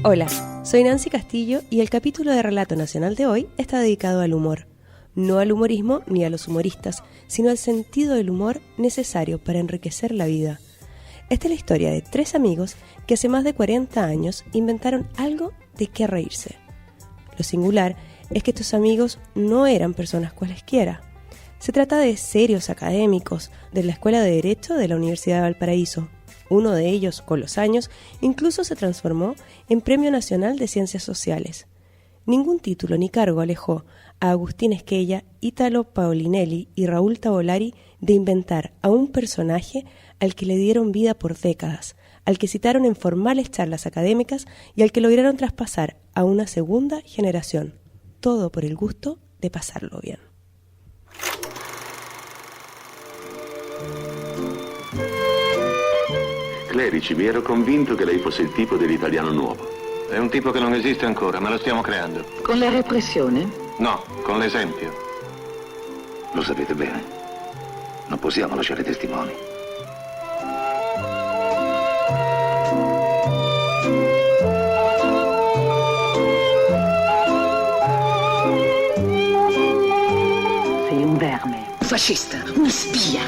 Hola, soy Nancy Castillo y el capítulo de Relato Nacional de hoy está dedicado al humor. No al humorismo ni a los humoristas, sino al sentido del humor necesario para enriquecer la vida. Esta es la historia de 3 amigos que hace más de 40 años inventaron algo de qué reírse. Lo singular es que estos amigos no eran personas cualesquiera. Se trata de serios académicos de la Escuela de Derecho de la Universidad de Valparaíso. Uno de ellos, con los años, incluso se transformó en Premio Nacional de Ciencias Sociales. Ningún título ni cargo alejó a Agustín Esquella, Ítalo Paolinelli y Raúl Tavolari de inventar a un personaje al que le dieron vida por décadas, al que citaron en formales charlas académicas y al que lograron traspasar a una segunda generación. Todo por el gusto de pasarlo bien. Clerici, mi ero convinto che lei fosse il tipo dell'italiano nuovo. È un tipo che non esiste ancora, ma lo stiamo creando. Con la repressione? No, con l'esempio. Lo sapete bene. Non possiamo lasciare testimoni. Sei un verme. Un fascista, una spia.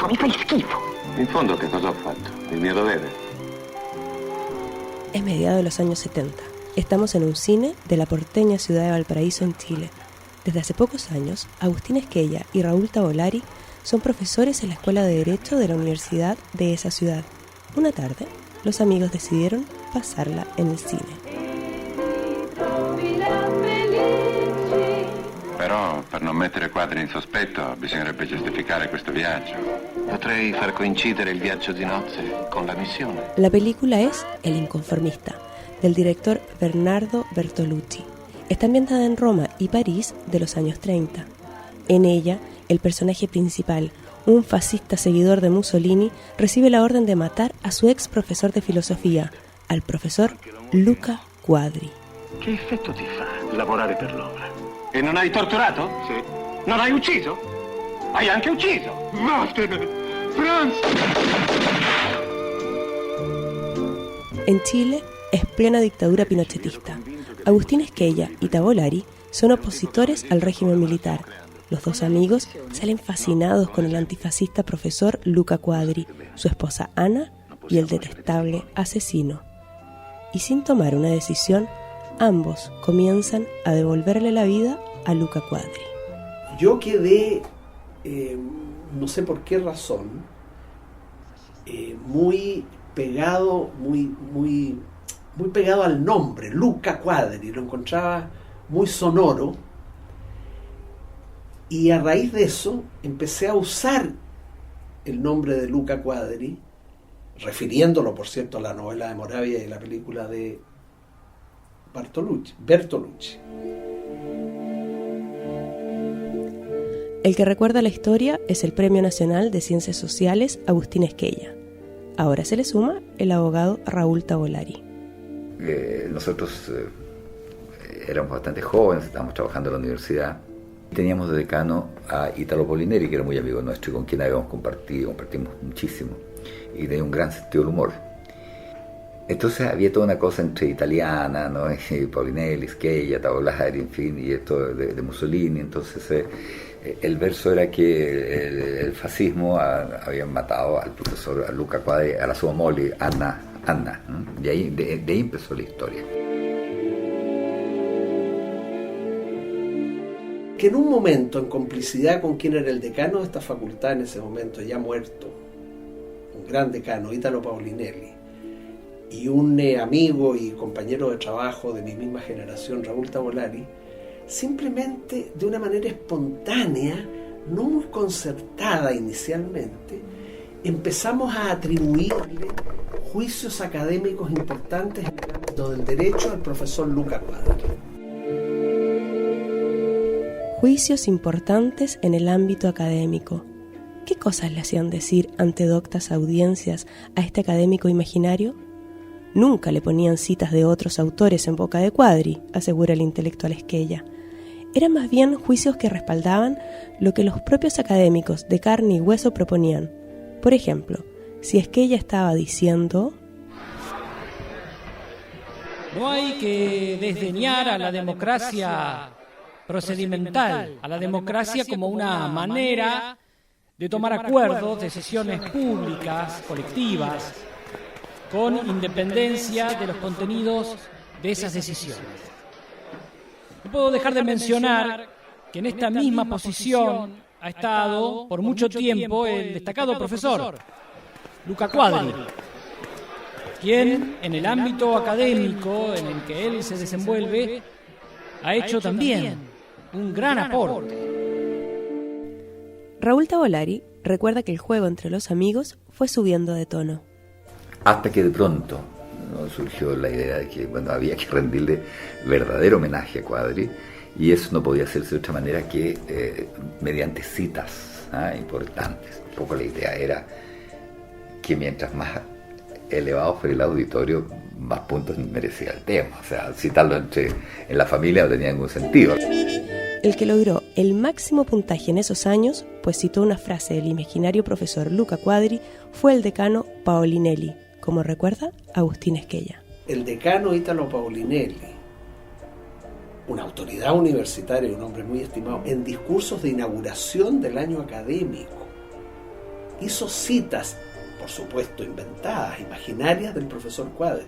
Mi fai schifo. In fondo che cosa ho fatto? Il mio dovere. Es mediados de los años 70. Estamos en un cine de la porteña ciudad de Valparaíso, en Chile. Desde hace pocos años, Agustín Esquella y Raúl Tavolari son profesores en la Escuela de Derecho de la Universidad de esa ciudad. Una tarde, los amigos decidieron pasarla en el cine. Però, per non mettere quadri in sospetto, bisognerebbe giustificare questo viaggio. Potrei far coincidere il viaggio di nozze con la missione. La película es El Inconformista, del director Bernardo Bertolucci. Está ambientada en Roma y París de los años 30. En ella, el personaje principal, un fascista seguidor de Mussolini, recibe la orden de matar a su ex profesor de filosofía, al profesor Luca Quadri. Che effetto ti fa lavorare per l'opera? E non hai torturato? Sì. Non hai ucciso? Hai anche ucciso! Vattene! Franz! En Chile es plena dictadura pinochetista. Agustín Esquella y Tavolari son opositores al régimen militar. Los 2 amigos salen fascinados con el antifascista profesor Luca Quadri, su esposa Ana y el detestable asesino. Y sin tomar una decisión, ambos comienzan a devolverle la vida a Luca Quadri. Yo quedé, no sé por qué razón, muy pegado, muy pegado al nombre, Luca Quadri, lo encontraba muy sonoro, y a raíz de eso empecé a usar el nombre de Luca Quadri, refiriéndolo, por cierto, a la novela de Moravia y la película de Bertolucci. El que recuerda la historia es el Premio Nacional de Ciencias Sociales Agustín Esquella. Ahora se le suma el abogado Raúl Tavolari. Nosotros éramos bastante jóvenes, estábamos trabajando en la universidad. Teníamos de decano a Ítalo Paolinelli, que era muy amigo nuestro y con quien habíamos compartimos muchísimo. Y tenía un gran sentido del humor. Entonces había toda una cosa entre italiana, ¿no? Paolinelli, Esquella, Tavolari, en fin, y esto de Mussolini. Entonces el verso era que el fascismo habían matado al profesor a Luca Quadri, a la sua moglie Anna, ¿no? De ahí empezó la historia. Que en un momento, en complicidad con quien era el decano de esta facultad en ese momento, ya muerto, un gran decano, Ítalo Paolinelli, y un amigo y compañero de trabajo de mi misma generación, Raúl Tavolari, simplemente de una manera espontánea, no muy concertada inicialmente, empezamos a atribuirle juicios académicos importantes en el ámbito del derecho al profesor Luca Quadri. Juicios importantes en el ámbito académico. ¿Qué cosas le hacían decir ante doctas audiencias a este académico imaginario? Nunca le ponían citas de otros autores en boca de Quadri, asegura el intelectual Esquella. Eran más bien juicios que respaldaban lo que los propios académicos de carne y hueso proponían. Por ejemplo, si Esquella estaba diciendo: No hay que desdeñar a la democracia procedimental, a la democracia como una manera de tomar acuerdos, decisiones públicas, colectivas, con independencia de los contenidos de esas decisiones. No puedo dejar de mencionar que en esta misma posición ha estado por mucho tiempo el destacado profesor Luca Quadri, quien en el ámbito académico en el que él se desenvuelve ha hecho también un gran aporte. Raúl Tavolari recuerda que el juego entre los amigos fue subiendo de tono. Hasta que de pronto, ¿no?, surgió la idea de que había que rendirle verdadero homenaje a Quadri, y eso no podía hacerse de otra manera que mediante citas importantes. Un poco la idea era que mientras más elevado fuera el auditorio, más puntos merecía el tema. O sea, citarlo en la familia no tenía ningún sentido. El que logró el máximo puntaje en esos años, pues citó una frase del imaginario profesor Luca Quadri, fue el decano Paolinelli, como recuerda Agustín Esquella. El decano Italo Paolinelli, una autoridad universitaria y un hombre muy estimado, en discursos de inauguración del año académico, hizo citas, por supuesto inventadas, imaginarias, del profesor Quadri.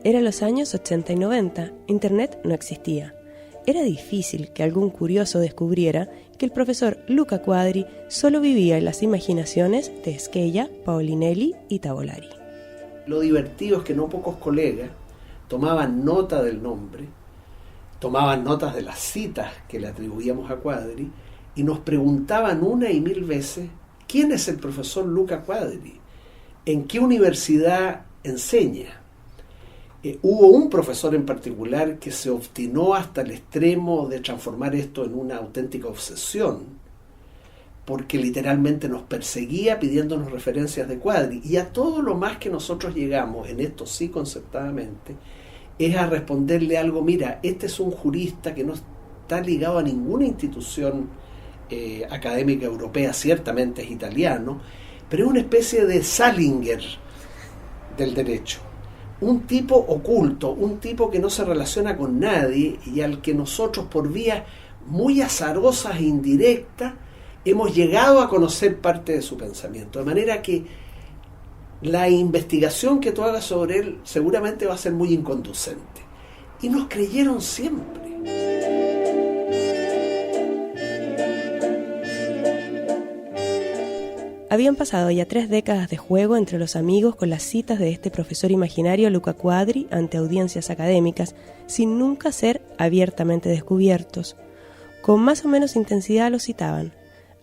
Eran los años 80 y 90, Internet no existía. Era difícil que algún curioso descubriera que el profesor Luca Quadri solo vivía en las imaginaciones de Esquella, Paolinelli y Tavolari. Lo divertido es que no pocos colegas tomaban nota del nombre, tomaban notas de las citas que le atribuíamos a Quadri y nos preguntaban una y mil veces: ¿quién es el profesor Luca Quadri? ¿En qué universidad enseña? Hubo un profesor en particular que se obstinó hasta el extremo de transformar esto en una auténtica obsesión, porque literalmente nos perseguía pidiéndonos referencias de Quadri, y a todo lo más que nosotros llegamos, en esto sí concertadamente, es a responderle algo: mira, este es un jurista que no está ligado a ninguna institución académica europea, ciertamente es italiano, pero es una especie de Salinger del derecho. Un tipo oculto, un tipo que no se relaciona con nadie y al que nosotros, por vías muy azarosas e indirectas, hemos llegado a conocer parte de su pensamiento. De manera que la investigación que tú hagas sobre él seguramente va a ser muy inconducente. Y nos creyeron siempre. Habían pasado ya 3 décadas de juego entre los amigos con las citas de este profesor imaginario Luca Quadri ante audiencias académicas, sin nunca ser abiertamente descubiertos. Con más o menos intensidad los citaban,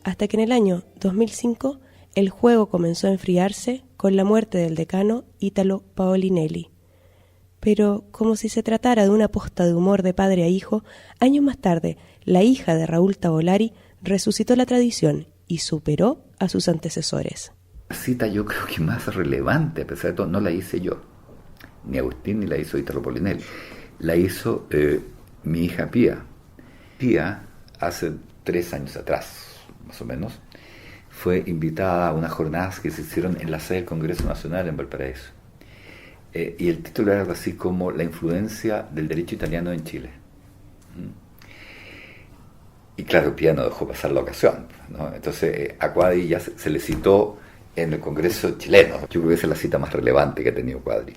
hasta que en el año 2005 el juego comenzó a enfriarse con la muerte del decano Italo Paolinelli. Pero, como si se tratara de una posta de humor de padre a hijo, años más tarde, la hija de Raúl Tavolari resucitó la tradición y superó a sus antecesores. La cita, yo creo que más relevante, a pesar de todo, no la hice yo, ni Agustín, ni la hizo Italo Paolinelli. La hizo mi hija Pía. Pía, hace 3 años atrás, más o menos, fue invitada a unas jornadas que se hicieron en la sede del Congreso Nacional en Valparaíso. Y el título era algo así como La influencia del derecho italiano en Chile. Y claro, Pía no dejó pasar la ocasión, ¿no? Entonces a Quadri ya se le citó en el Congreso chileno. Yo creo que esa es la cita más relevante que ha tenido Quadri.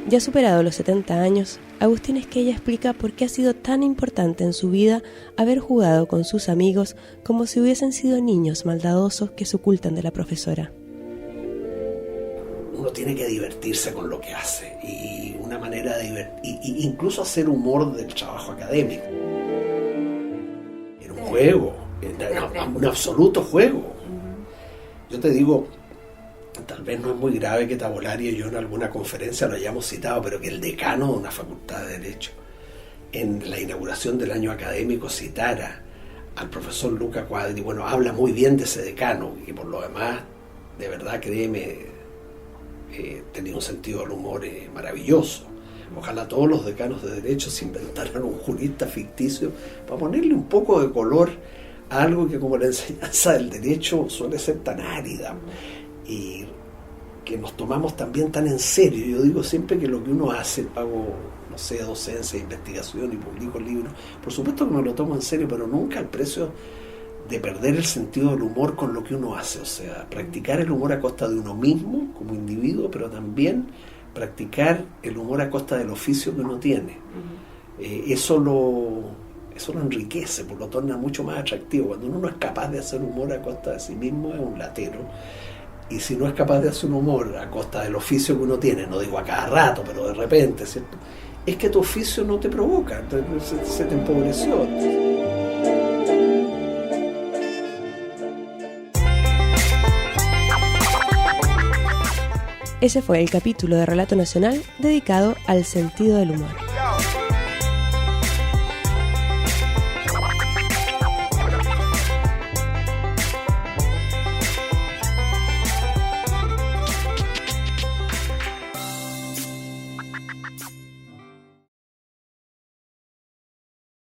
Ya superado los 70 años, Agustín Esquella explica por qué ha sido tan importante en su vida haber jugado con sus amigos como si hubiesen sido niños maldadosos que se ocultan de la profesora. Uno tiene que divertirse con lo que hace, y una manera de incluso hacer humor del trabajo académico. Era un juego, un absoluto juego. Yo te digo, tal vez no es muy grave que Tavolari y yo en alguna conferencia lo hayamos citado, pero que el decano de una facultad de Derecho en la inauguración del año académico citara al profesor Luca Quadri, bueno, habla muy bien de ese decano, y por lo demás, de verdad, créeme, tenía un sentido del humor maravilloso. Ojalá todos los decanos de Derecho se inventaran un jurista ficticio para ponerle un poco de color a algo que, como la enseñanza del derecho, suele ser tan árida y que nos tomamos también tan en serio. Yo digo siempre que lo que uno hace, pago, no sé, docencia, investigación y publico libros, por supuesto que me lo tomo en serio, pero nunca al precio de perder el sentido del humor con lo que uno hace. O sea, practicar el humor a costa de uno mismo como individuo, pero también practicar el humor a costa del oficio que uno tiene. Eso lo enriquece, pues lo torna mucho más atractivo. Cuando uno no es capaz de hacer humor a costa de sí mismo, es un latero. Y si no es capaz de hacer un humor a costa del oficio que uno tiene, no digo a cada rato, pero de repente, ¿cierto?, es que tu oficio no te provoca, se te empobreció. Ese fue el capítulo de Relato Nacional dedicado al sentido del humor.